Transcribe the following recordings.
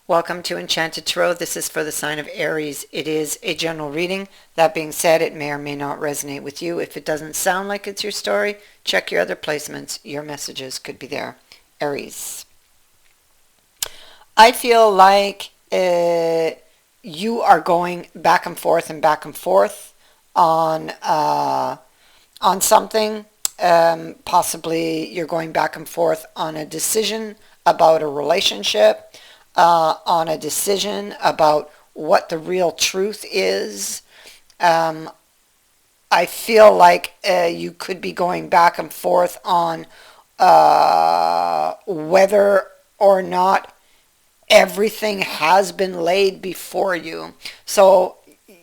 Welcome to Enchanted Tarot. This is for the sign of Aries. It is a general reading. That being said, it may or may not resonate with you. If it doesn't sound like it's your story, check your other placements. Your messages could be there. Aries. I feel like you are going back and forth and back and forth on something. Possibly you're going back and forth on a decision about a relationship, on a decision about what the real truth is. Um, I feel like you could be going back and forth on whether or not everything has been laid before you. So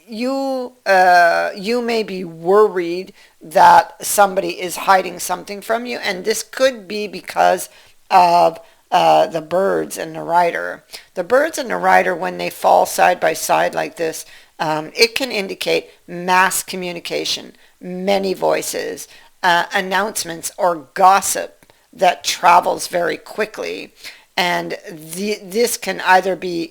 you may be worried that somebody is hiding something from you, and this could be because of the birds and the rider. The birds and the rider, when they fall side by side like this, it can indicate mass communication, many voices, announcements, or gossip that travels very quickly. And this can either be,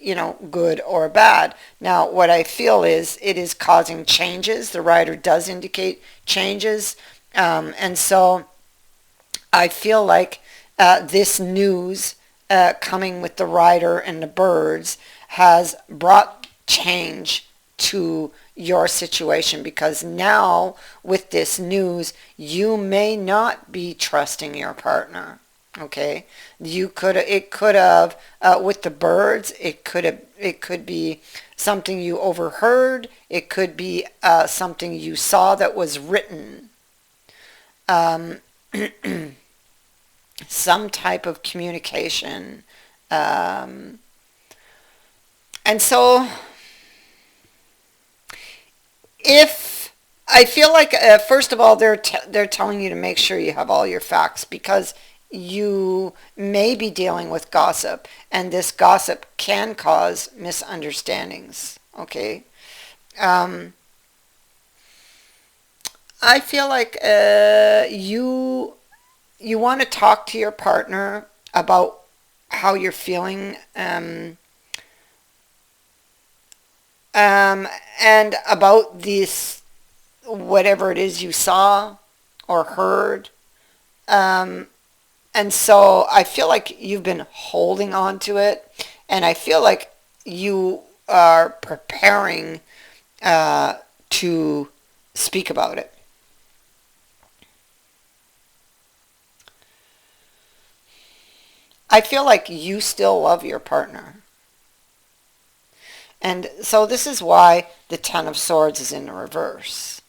good or bad. Now, what I feel is it is causing changes. The rider does indicate changes. And so I feel like this news coming with the rider and the birds has brought change to your situation, because now with this news you may not be trusting your partner. Okay, it could have with the birds, it could be something you overheard. It could be something you saw that was written. Um, some type of communication. Um, and so if I feel like first of all they're telling you to make sure you have all your facts, because you may be dealing with gossip, and this gossip can cause misunderstandings. Okay. um, I feel like you want to talk to your partner about how you're feeling, um, and about this, whatever it is you saw or heard. Um, and so I feel like you've been holding on to it, and I feel like you are preparing uh, to speak about it. I feel like you still love your partner. And so this is why the Ten of Swords is in the reverse.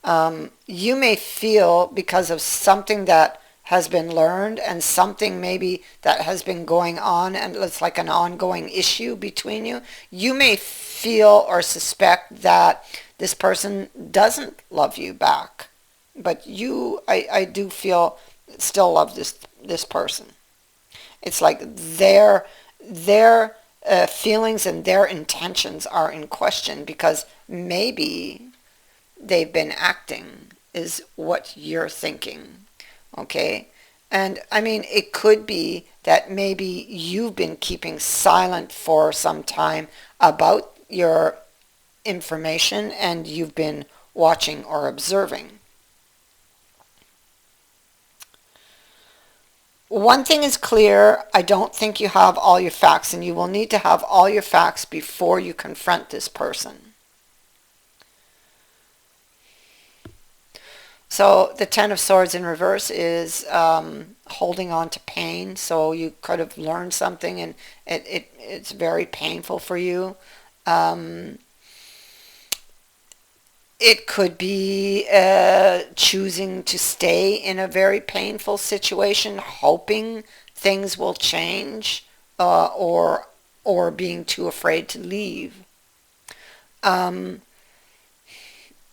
You may feel, because of something that has been learned and something maybe that has been going on, and it's like an ongoing issue between you, you may feel or suspect that this person doesn't love you back. But I do feel still love this person. It's like their feelings and their intentions are in question, because maybe they've been acting is what you're thinking. Okay. And I mean, it could be that maybe you've been keeping silent for some time about your information, and you've been watching or observing. One thing is clear: I don't think you have all your facts, and you will need to have all your facts before you confront this person. So the Ten of Swords in reverse is holding on to pain. So you could have learned something, and it's very painful for you. Um, it could be choosing to stay in a very painful situation, hoping things will change, or being too afraid to leave. Um,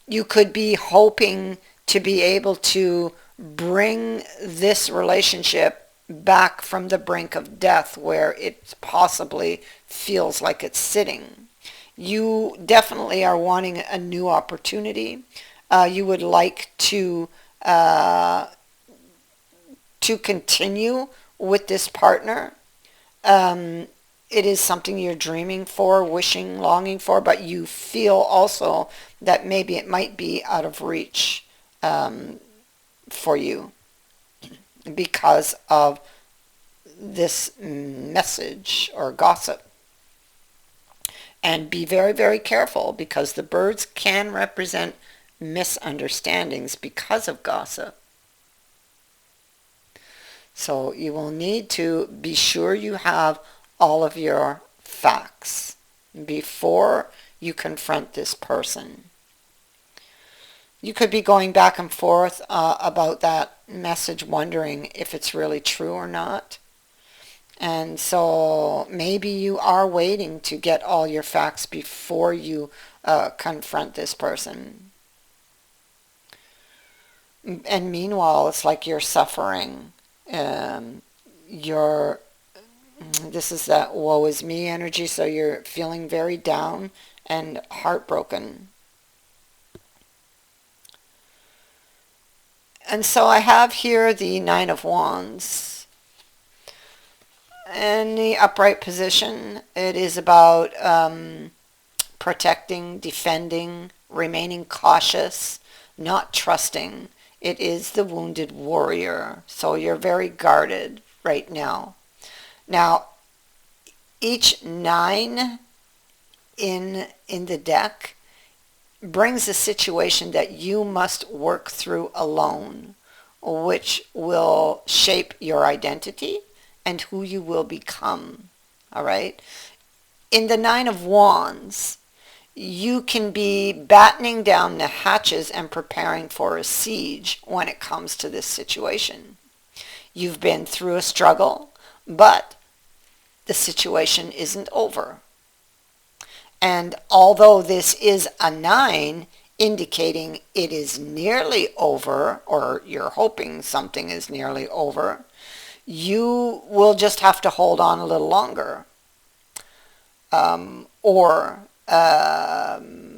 you could be hoping to be able to bring this relationship back from the brink of death, where it possibly feels like it's sitting. You definitely are wanting a new opportunity. You would like uh, to continue with this partner. Um, it is something you're dreaming for, wishing, longing for, but you feel also that maybe it might be out of reach for you because of this message or gossip. And be very, very careful because the birds can represent misunderstandings because of gossip. So you will need to be sure you have all of your facts before you confront this person. You could be going back and forth about that message, wondering if it's really true or not. And so maybe you are waiting to get all your facts before you confront this person. And meanwhile, it's like you're suffering. You're This is that woe is me energy, so you're feeling very down and heartbroken. And so I have here the Nine of Wands. In the upright position, it is about protecting, defending, remaining cautious, not trusting. It is the wounded warrior. So you're very guarded right now. Now, each nine in the deck brings a situation that you must work through alone, which will shape your identity and who you will become. All right? In the Nine of Wands, you can be battening down the hatches and preparing for a siege when it comes to this situation. You've been through a struggle, but the situation isn't over. And although this is a 9, indicating it is nearly over, or you're hoping something is nearly over, you will just have to hold on a little longer. Or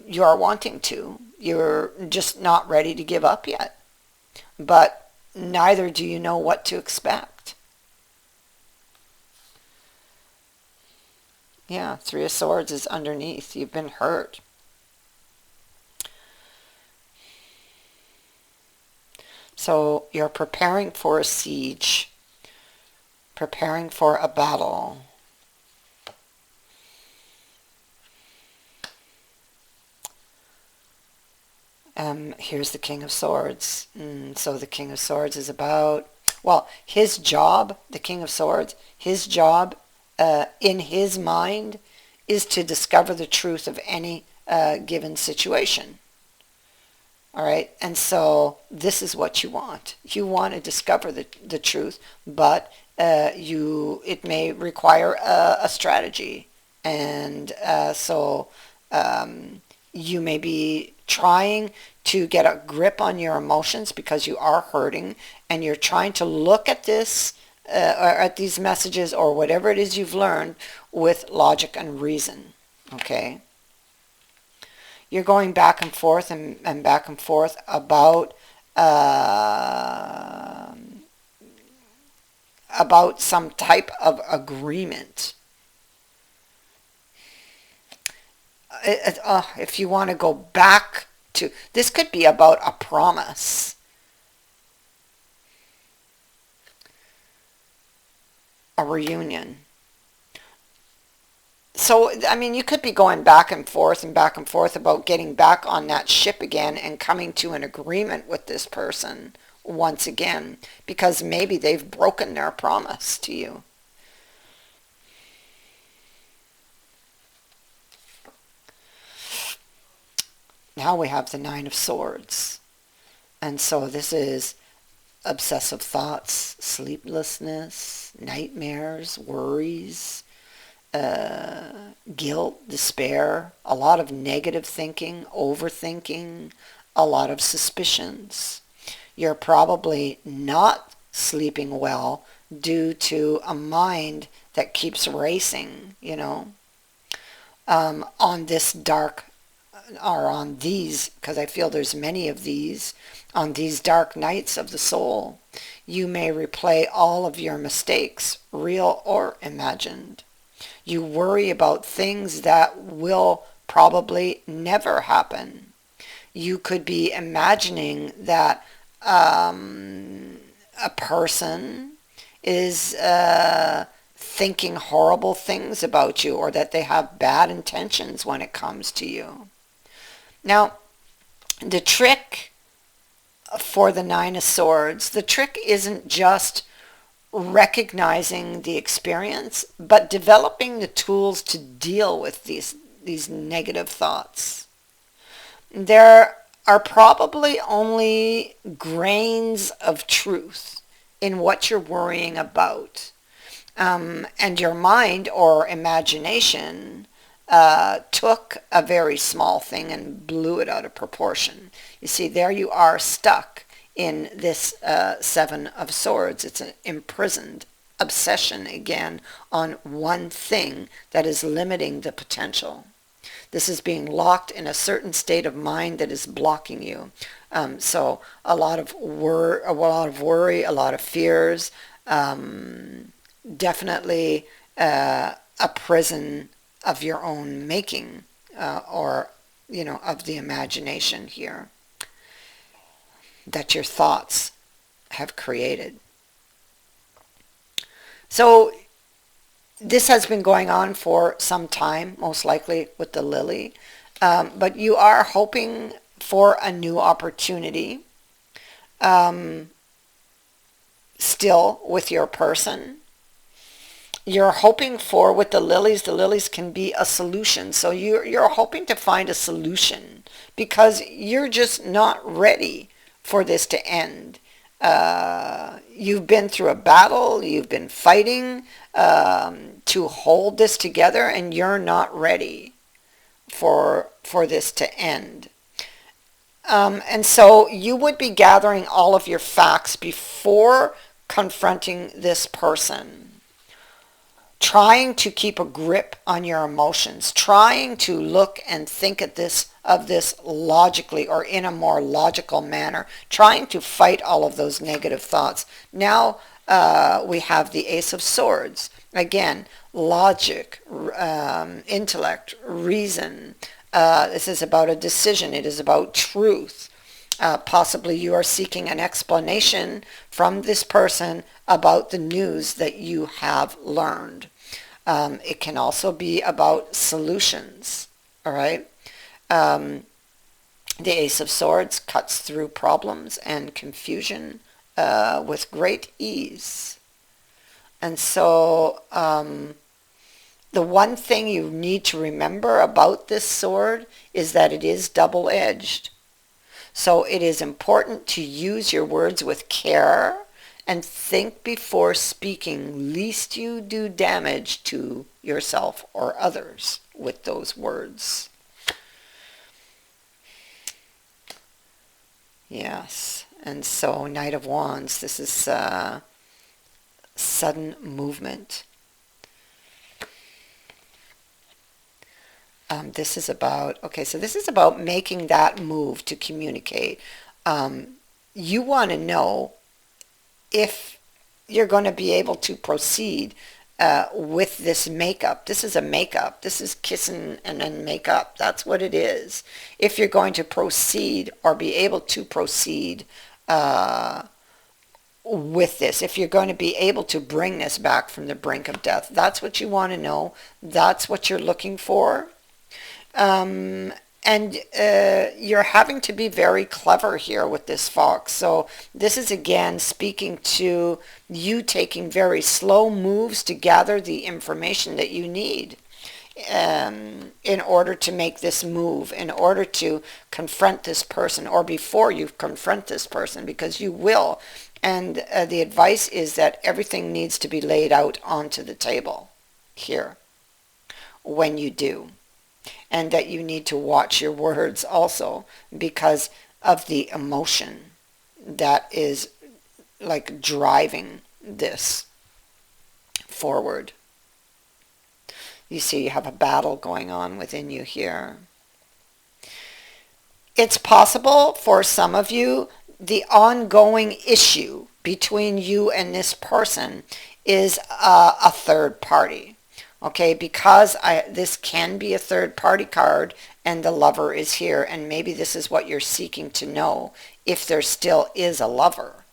you are wanting to. You're just not ready to give up yet. But neither do you know what to expect. Yeah, Three of Swords is underneath. You've been hurt. So you're preparing for a siege, preparing for a battle. Here's the King of Swords. So the King of Swords is about, well, his job, the King of Swords, his job in his mind is to discover the truth of any given situation. All right, and so this is what you want. You want to discover the truth, but it may require a strategy, and so you may be trying to get a grip on your emotions because you are hurting, and you're trying to look at this or at these messages or whatever it is you've learned with logic and reason. Okay. You're going back and forth and back and forth about some type of agreement. If you want to go back to, this could be about a promise. A reunion. So, I mean, you could be going back and forth about getting back on that ship again and coming to an agreement with this person once again, because maybe they've broken their promise to you. Now we have the Nine of Swords. And so this is obsessive thoughts, sleeplessness, nightmares, worries, guilt, despair, a lot of negative thinking, overthinking, a lot of suspicions. You're probably not sleeping well due to a mind that keeps racing, on this dark, or on these, because I feel there's many of these, on these dark nights of the soul. You may replay all of your mistakes, real or imagined. You worry about things that will probably never happen. You could be imagining that a person is thinking horrible things about you, or that they have bad intentions when it comes to you. Now, the trick for the Nine of Swords, the trick isn't just recognizing the experience, but developing the tools to deal with these negative thoughts. There are probably only grains of truth in what you're worrying about. And your mind or imagination took a very small thing and blew it out of proportion. You see, there you are stuck in this Seven of Swords. It's an imprisoned obsession again on one thing that is limiting the potential. This is being locked in a certain state of mind that is blocking you. So a lot of worry, a lot of fears, definitely a prison of your own making, or of the imagination here that your thoughts have created. So this has been going on for some time, most likely with the lily, but you are hoping for a new opportunity still with your person. You're hoping for, with the lilies can be a solution. So you're hoping to find a solution because you're just not ready for this to end. You've been through a battle, you've been fighting to hold this together, and you're not ready for this to end. And so you would be gathering all of your facts before confronting this person, trying to keep a grip on your emotions, trying to look and think of this logically, or in a more logical manner, trying to fight all of those negative thoughts. Now we have the Ace of Swords. Again, logic, intellect, reason. This is about a decision. It is about truth. Possibly you are seeking an explanation from this person about the news that you have learned. It can also be about solutions. All right. The Ace of Swords cuts through problems and confusion with great ease. And so the one thing you need to remember about this sword is that it is double-edged. So it is important to use your words with care and think before speaking, lest you do damage to yourself or others with those words. Yes, and so Knight of Wands, this is sudden movement. This is about, so this is about making that move to communicate. You want to know if you're going to be able to proceed with this makeup. This is a makeup. This is kissing and then makeup. That's what it is. If you're going to proceed or be able to proceed with this, if you're going to be able to bring this back from the brink of death, that's what you want to know. That's what you're looking for. And you're having to be very clever here with this fox. So this is again speaking to you taking very slow moves to gather the information that you need in order to make this move, in order to confront this person, or before you confront this person, because you will. And the advice is that everything needs to be laid out onto the table here when you do. And that you need to watch your words also because of the emotion that is like driving this forward. You see, you have a battle going on within you here. It's possible for some of you, the ongoing issue between you and this person is a third party. Okay, because this can be a third party card and the lover is here, and maybe this is what you're seeking to know, if there still is a lover.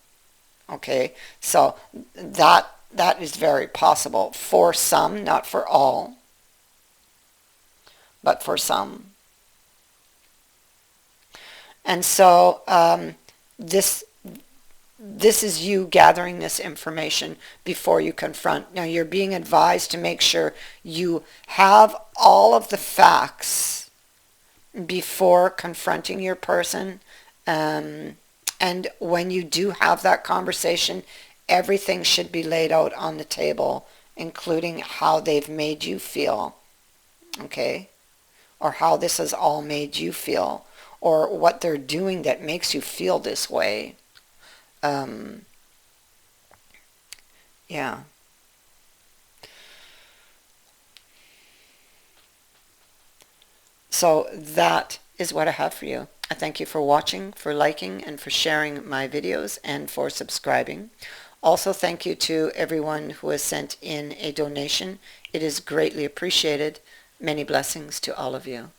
Okay, so that is very possible for some, not for all, but for some. And so this this is you gathering this information before you confront. Now you're being advised to make sure you have all of the facts before confronting your person. And when you do have that conversation, everything should be laid out on the table, including how they've made you feel, okay? Or how this has all made you feel, or what they're doing that makes you feel this way. Um, yeah. So that is what I have for you. I thank you for watching, for liking, and for sharing my videos, and for subscribing. Also, thank you to everyone who has sent in a donation. It is greatly appreciated. Many blessings to all of you.